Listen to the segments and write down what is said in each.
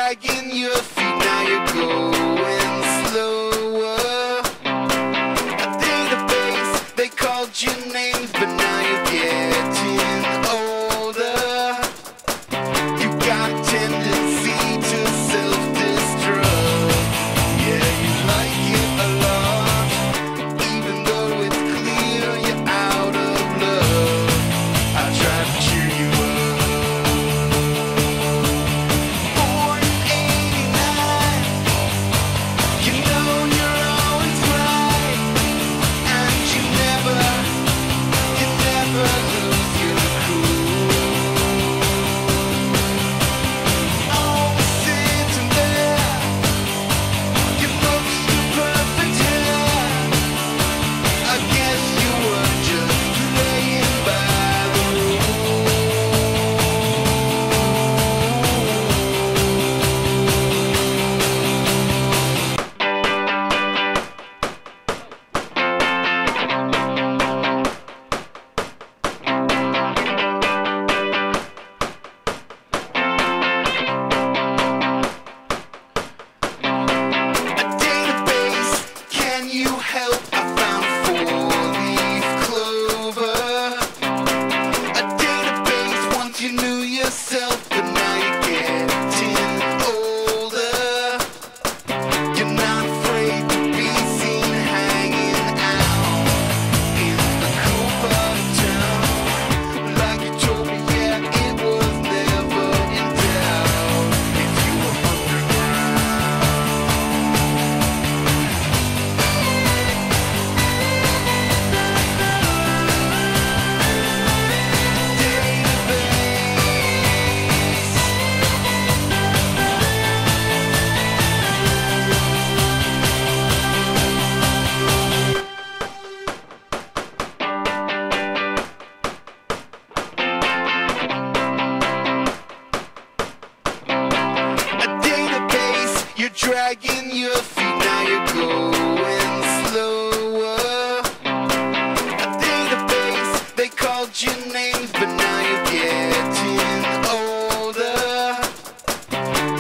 dragging your feet, now you're going slower. A database, they called your names, but now you're getting older. You got a tendency to self-destruct. Yeah, you like it a lot, even though it's clear you're out of love. I try to cheer you up. Born in '89, you know you're always right, and you never lose your cool. Always sitting there, you look so perfect here. I guess you were just playing by the rules. A database, can you help? I found a four-leaf clover. A database, once you knew yourself, but now you're getting older. You're not afraid to be seen hanging out in the cool part of town. Like you told me, yeah, it was never in doubt if you were underground. A database, you're dragging your feet, now you're going slower. A database, they called your names, but now you're getting older.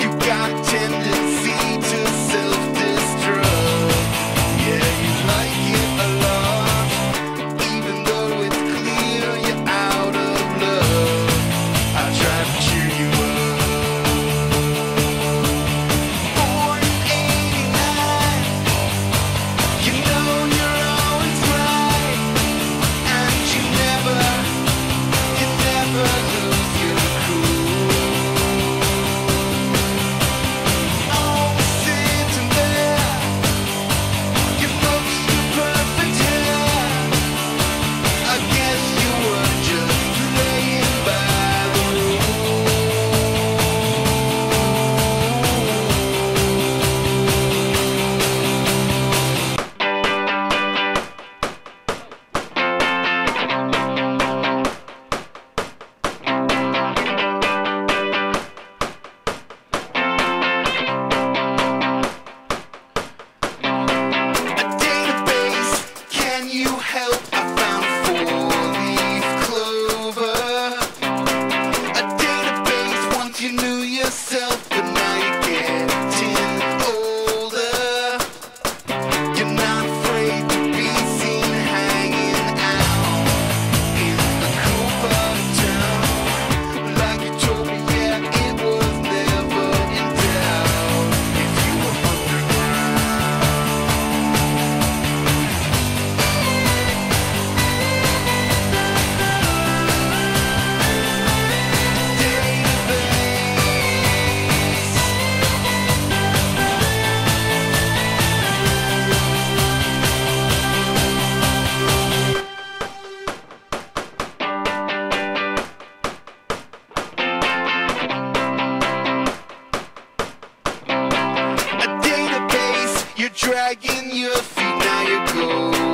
You got a tendency to self-destruct. Yeah, you like it a lot, even though it's clear you're out of love. I try to cheer you up. Born in '89, you know you're always right, and you never lose your cool. Always sitting there, you look so perfect here. I guess you were just playing by the rules. A database, can you help? I found a four-leaf clover. A database, once you knew yourself, but now you're getting older. You're not afraid to be seen hanging out in the cool part of town. Like you told me, yeah, it was never in doubt if you were underground. A database, you're dragging your feet, now you're going